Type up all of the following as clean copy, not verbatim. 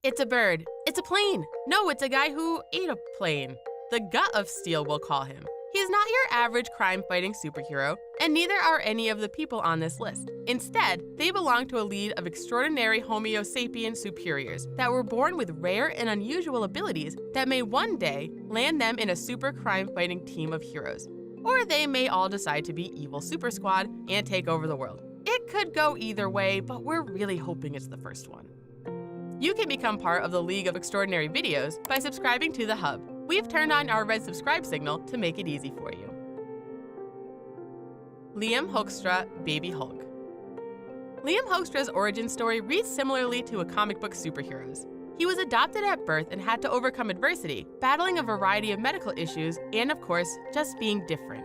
It's a bird. It's a plane. No, it's a guy who ate a plane. The Gut of Steel, we'll call him. He's not your average crime-fighting superhero, and neither are any of the people on this list. Instead, they belong to a lead of extraordinary Homo sapien superiors that were born with rare and unusual abilities that may one day land them in a super crime-fighting team of heroes. Or they may all decide to be evil super squad and take over the world. It could go either way, but we're really hoping it's the first one. You can become part of the League of Extraordinary Videos by subscribing to the Hub. We've turned on our red subscribe signal to make it easy for you. Liam Hoekstra, Baby Hulk. Liam Hoekstra's origin story reads similarly to a comic book superhero's. He was adopted at birth and had to overcome adversity, battling a variety of medical issues, and of course, just being different.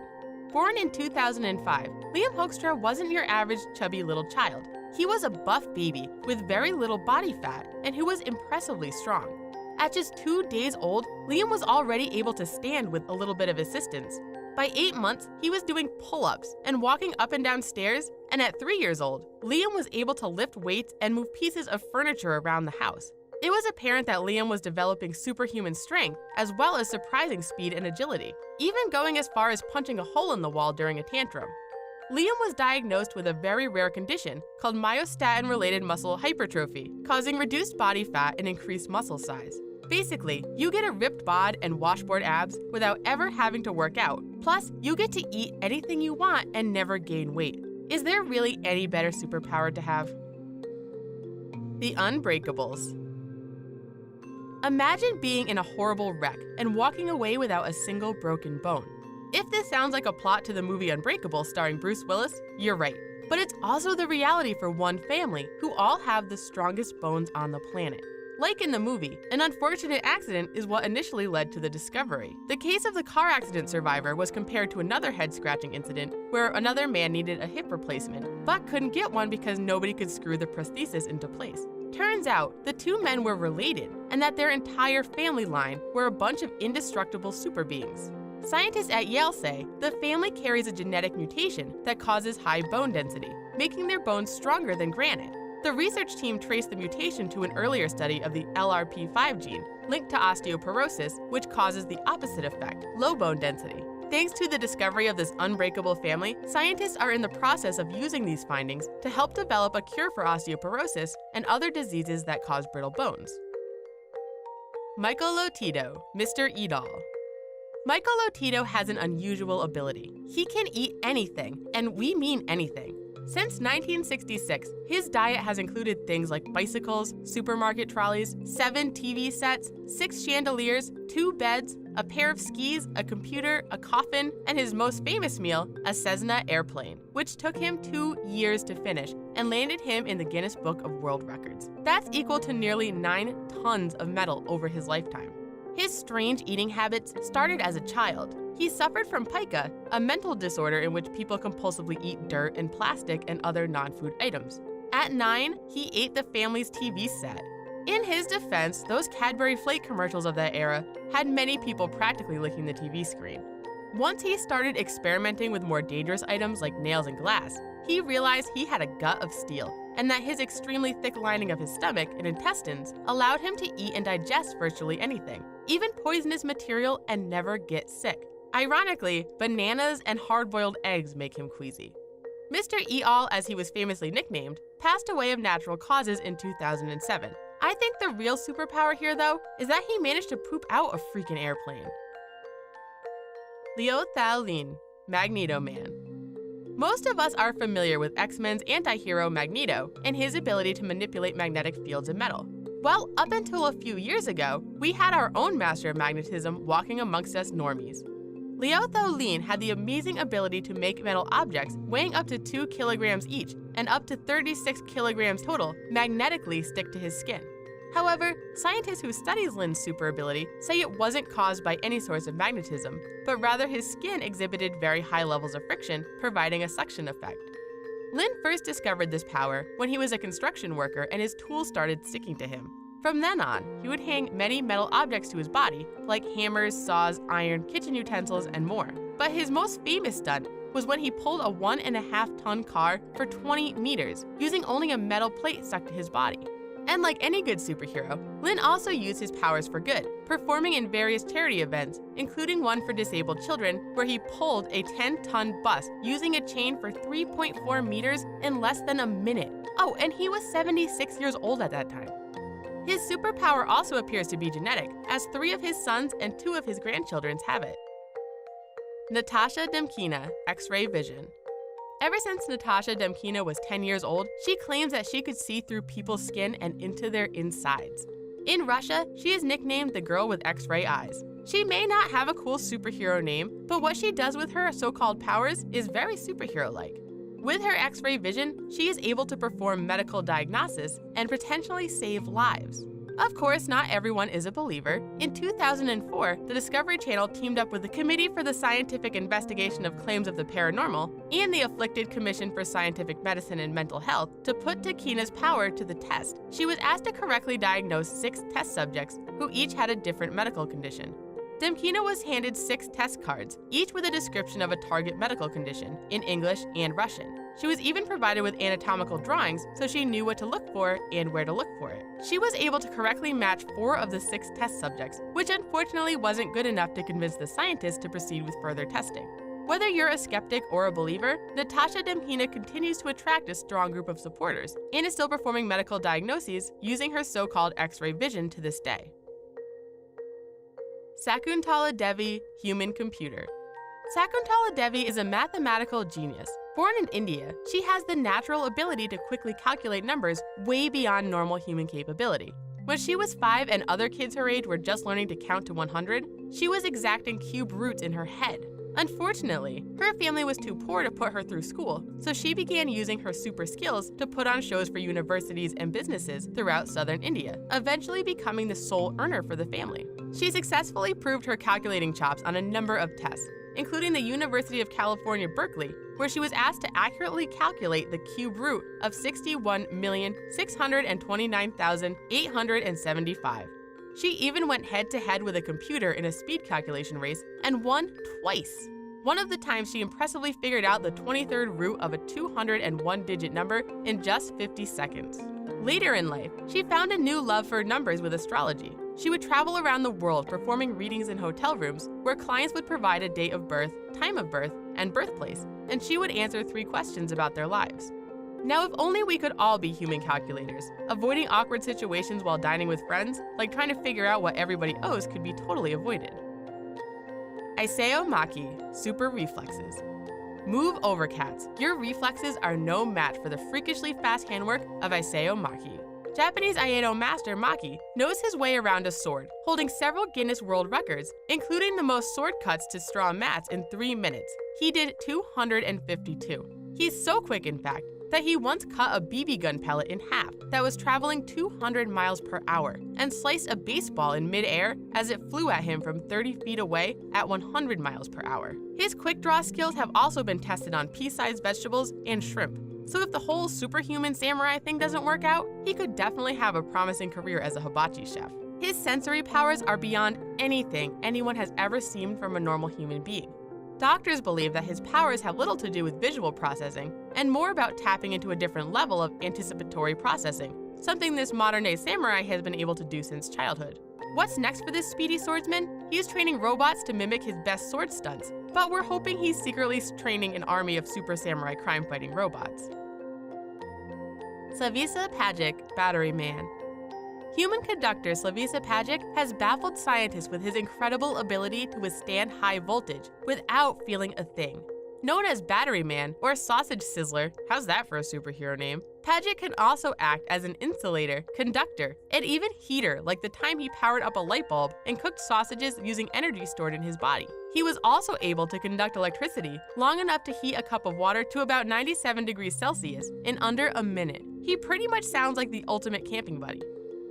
Born in 2005, Liam Hoekstra wasn't your average chubby little child. He was a buff baby with very little body fat and who was impressively strong. At just 2 days old, Liam was already able to stand with a little bit of assistance. By 8 months, he was doing pull-ups and walking up and down stairs, and at 3 years old, Liam was able to lift weights and move pieces of furniture around the house. It was apparent that Liam was developing superhuman strength as well as surprising speed and agility, even going as far as punching a hole in the wall during a tantrum. Liam was diagnosed with a very rare condition called myostatin-related muscle hypertrophy, causing reduced body fat and increased muscle size. Basically, you get a ripped bod and washboard abs without ever having to work out. Plus, you get to eat anything you want and never gain weight. Is there really any better superpower to have? The Unbreakables. Imagine being in a horrible wreck and walking away without a single broken bone. If this sounds like a plot to the movie Unbreakable starring Bruce Willis, you're right. But it's also the reality for one family who all have the strongest bones on the planet. Like in the movie, an unfortunate accident is what initially led to the discovery. The case of the car accident survivor was compared to another head-scratching incident where another man needed a hip replacement, but couldn't get one because nobody could screw the prosthesis into place. Turns out, the two men were related, and that their entire family line were a bunch of indestructible super beings. Scientists at Yale say the family carries a genetic mutation that causes high bone density, making their bones stronger than granite. The research team traced the mutation to an earlier study of the LRP5 gene, linked to osteoporosis, which causes the opposite effect, low bone density. Thanks to the discovery of this unbreakable family, scientists are in the process of using these findings to help develop a cure for osteoporosis and other diseases that cause brittle bones. Michael Lotito, Mr. Eat-All. Michael Lotito has an unusual ability. He can eat anything, and we mean anything. Since 1966, his diet has included things like bicycles, supermarket trolleys, 7 TV sets, 6 chandeliers, 2 beds, a pair of skis, a computer, a coffin, and his most famous meal, a Cessna airplane, which took him 2 years to finish and landed him in the Guinness Book of World Records. That's equal to nearly 9 tons of metal over his lifetime. His strange eating habits started as a child. He suffered from pica, a mental disorder in which people compulsively eat dirt and plastic and other non-food items. At 9, he ate the family's TV set. In his defense, those Cadbury Flake commercials of that era had many people practically licking the TV screen. Once he started experimenting with more dangerous items like nails and glass, he realized he had a gut of steel, and that his extremely thick lining of his stomach and intestines allowed him to eat and digest virtually anything, even poisonous material, and never get sick. Ironically, bananas and hard-boiled eggs make him queasy. Mr. Eat-All, as he was famously nicknamed, passed away of natural causes in 2007. I think the real superpower here, though, is that he managed to poop out a freaking airplane. Liu Thao Lin, Magneto Man. Most of us are familiar with X-Men's anti-hero Magneto and his ability to manipulate magnetic fields and metal. Well, up until a few years ago, we had our own master of magnetism walking amongst us normies. Liu Thao Lin had the amazing ability to make metal objects weighing up to 2 kilograms each and up to 36 kilograms total magnetically stick to his skin. However, scientists who study Lin's super ability say it wasn't caused by any source of magnetism, but rather his skin exhibited very high levels of friction, providing a suction effect. Lin first discovered this power when he was a construction worker and his tools started sticking to him. From then on, he would hang many metal objects to his body, like hammers, saws, iron, kitchen utensils, and more. But his most famous stunt was when he pulled a 1.5-ton car for 20 meters, using only a metal plate stuck to his body. And like any good superhero, Lynn also used his powers for good, performing in various charity events, including one for disabled children where he pulled a 10-ton bus using a chain for 3.4 meters in less than a minute. Oh, and he was 76 years old at that time. His superpower also appears to be genetic, as 3 of his sons and 2 of his grandchildren have it. Natasha Demkina, X-ray vision. Ever since Natasha Demkina was 10 years old, she claims that she could see through people's skin and into their insides. In Russia, she is nicknamed the girl with X-ray eyes. She may not have a cool superhero name, but what she does with her so-called powers is very superhero-like. With her X-ray vision, she is able to perform medical diagnosis and potentially save lives. Of course, not everyone is a believer. In 2004, the Discovery Channel teamed up with the Committee for the Scientific Investigation of Claims of the Paranormal and the Afflicted Commission for Scientific Medicine and Mental Health to put Demkina's power to the test. She was asked to correctly diagnose 6 test subjects who each had a different medical condition. Demkina was handed 6 test cards, each with a description of a target medical condition, in English and Russian. She was even provided with anatomical drawings so she knew what to look for and where to look for it. She was able to correctly match 4 of the 6 test subjects, which unfortunately wasn't good enough to convince the scientists to proceed with further testing. Whether you're a skeptic or a believer, Natasha Demkina continues to attract a strong group of supporters and is still performing medical diagnoses using her so-called X-ray vision to this day. Shakuntala Devi, human computer. Shakuntala Devi is a mathematical genius. Born in India, she has the natural ability to quickly calculate numbers way beyond normal human capability. When she was 5 and other kids her age were just learning to count to 100, she was exacting cube roots in her head. Unfortunately, her family was too poor to put her through school, so she began using her super skills to put on shows for universities and businesses throughout southern India, eventually becoming the sole earner for the family. She successfully proved her calculating chops on a number of tests, including the University of California, Berkeley, where she was asked to accurately calculate the cube root of 61,629,875. She even went head-to-head with a computer in a speed calculation race and won twice. One of the times she impressively figured out the 23rd root of a 201-digit number in just 50 seconds. Later in life, she found a new love for numbers with astrology. She would travel around the world performing readings in hotel rooms where clients would provide a date of birth, time of birth, and birthplace, and she would answer 3 questions about their lives. Now, if only we could all be human calculators. Avoiding awkward situations while dining with friends, like trying to figure out what everybody owes, could be totally avoided. Isao Maki, super reflexes. Move over, cats. Your reflexes are no match for the freakishly fast handwork of Isao Maki. Japanese Aikido master Maki knows his way around a sword, holding several Guinness World Records, including the most sword cuts to straw mats in 3 minutes. He did 252. He's so quick, in fact, that he once cut a BB gun pellet in half that was traveling 200 miles per hour and sliced a baseball in midair as it flew at him from 30 feet away at 100 miles per hour. His quick draw skills have also been tested on pea-sized vegetables and shrimp, so if the whole superhuman samurai thing doesn't work out, he could definitely have a promising career as a hibachi chef. His sensory powers are beyond anything anyone has ever seen from a normal human being. Doctors believe that his powers have little to do with visual processing and more about tapping into a different level of anticipatory processing, something this modern-day samurai has been able to do since childhood. What's next for this speedy swordsman? He is training robots to mimic his best sword stunts, but we're hoping he's secretly training an army of super samurai crime-fighting robots. Slavisa Pajic, Battery Man. Human conductor Slavisa Pajic has baffled scientists with his incredible ability to withstand high voltage without feeling a thing. Known as Battery Man or Sausage Sizzler, how's that for a superhero name? Pajic can also act as an insulator, conductor, and even heater, like the time he powered up a light bulb and cooked sausages using energy stored in his body. He was also able to conduct electricity long enough to heat a cup of water to about 97 degrees Celsius in under a minute. He pretty much sounds like the ultimate camping buddy.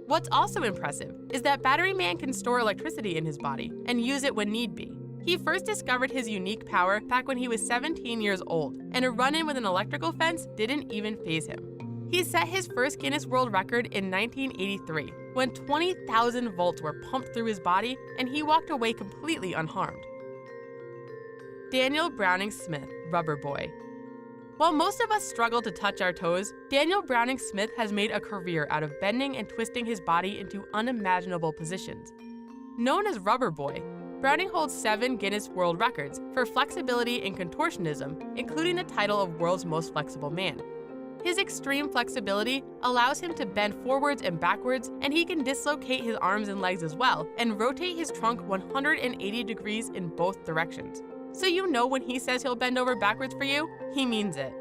What's also impressive is that Battery Man can store electricity in his body and use it when need be. He first discovered his unique power back when he was 17 years old, and a run-in with an electrical fence didn't even faze him. He set his first Guinness World Record in 1983, when 20,000 volts were pumped through his body and he walked away completely unharmed. Daniel Browning Smith, Rubber Boy. While most of us struggle to touch our toes, Daniel Browning Smith has made a career out of bending and twisting his body into unimaginable positions. Known as Rubber Boy, Browning holds 7 Guinness World Records for flexibility and contortionism, including the title of World's Most Flexible Man. His extreme flexibility allows him to bend forwards and backwards, and he can dislocate his arms and legs as well, and rotate his trunk 180 degrees in both directions. So you know when he says he'll bend over backwards for you, he means it.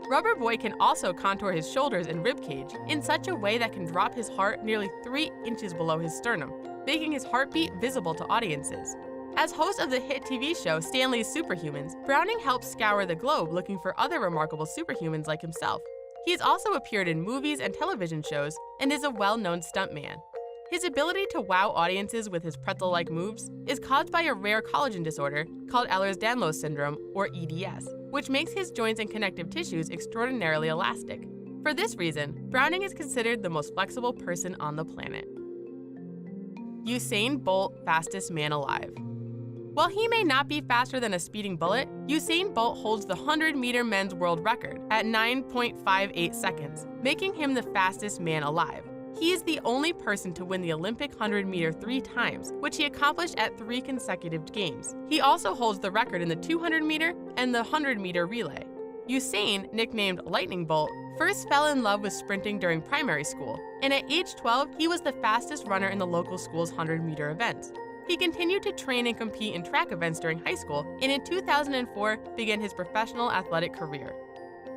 Rubber Boy can also contour his shoulders and ribcage in such a way that can drop his heart nearly 3 inches below his sternum, making his heartbeat visible to audiences. As host of the hit TV show Stanley's Superhumans, Browning helps scour the globe looking for other remarkable superhumans like himself. He has also appeared in movies and television shows and is a well-known stuntman. His ability to wow audiences with his pretzel-like moves is caused by a rare collagen disorder called Ehlers-Danlos syndrome, or EDS, which makes his joints and connective tissues extraordinarily elastic. For this reason, Browning is considered the most flexible person on the planet. Usain Bolt, fastest man alive. While he may not be faster than a speeding bullet, Usain Bolt holds the 100-meter men's world record at 9.58 seconds, making him the fastest man alive. He is the only person to win the Olympic 100-meter 3 times, which he accomplished at 3 consecutive games. He also holds the record in the 200-meter and the 100-meter relay. Usain, nicknamed Lightning Bolt, first fell in love with sprinting during primary school, and at age 12, he was the fastest runner in the local school's 100-meter events. He continued to train and compete in track events during high school, and in 2004 began his professional athletic career.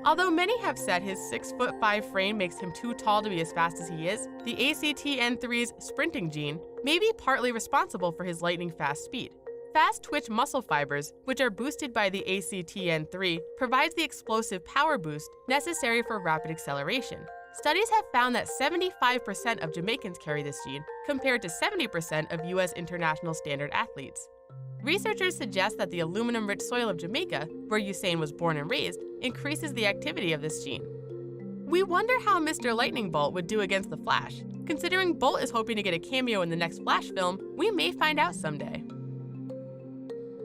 Although many have said his 6'5" frame makes him too tall to be as fast as he is, the ACTN3's sprinting gene may be partly responsible for his lightning-fast speed. Fast twitch muscle fibers, which are boosted by the ACTN3, provides the explosive power boost necessary for rapid acceleration. Studies have found that 75% of Jamaicans carry this gene, compared to 70% of U.S. international standard athletes. Researchers suggest that the aluminum-rich soil of Jamaica, where Usain was born and raised, increases the activity of this gene. We wonder how Mr. Lightning Bolt would do against the Flash. Considering Bolt is hoping to get a cameo in the next Flash film, we may find out someday.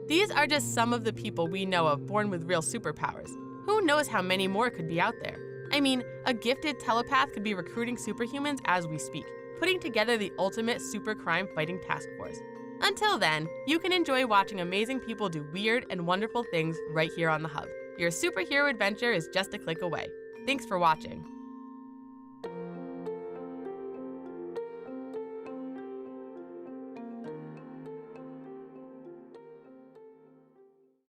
These are just some of the people we know of born with real superpowers. Who knows how many more could be out there? I mean, a gifted telepath could be recruiting superhumans as we speak, putting together the ultimate super crime fighting task force. Until then, you can enjoy watching amazing people do weird and wonderful things right here on the Hub. Your superhero adventure is just a click away. Thanks for watching.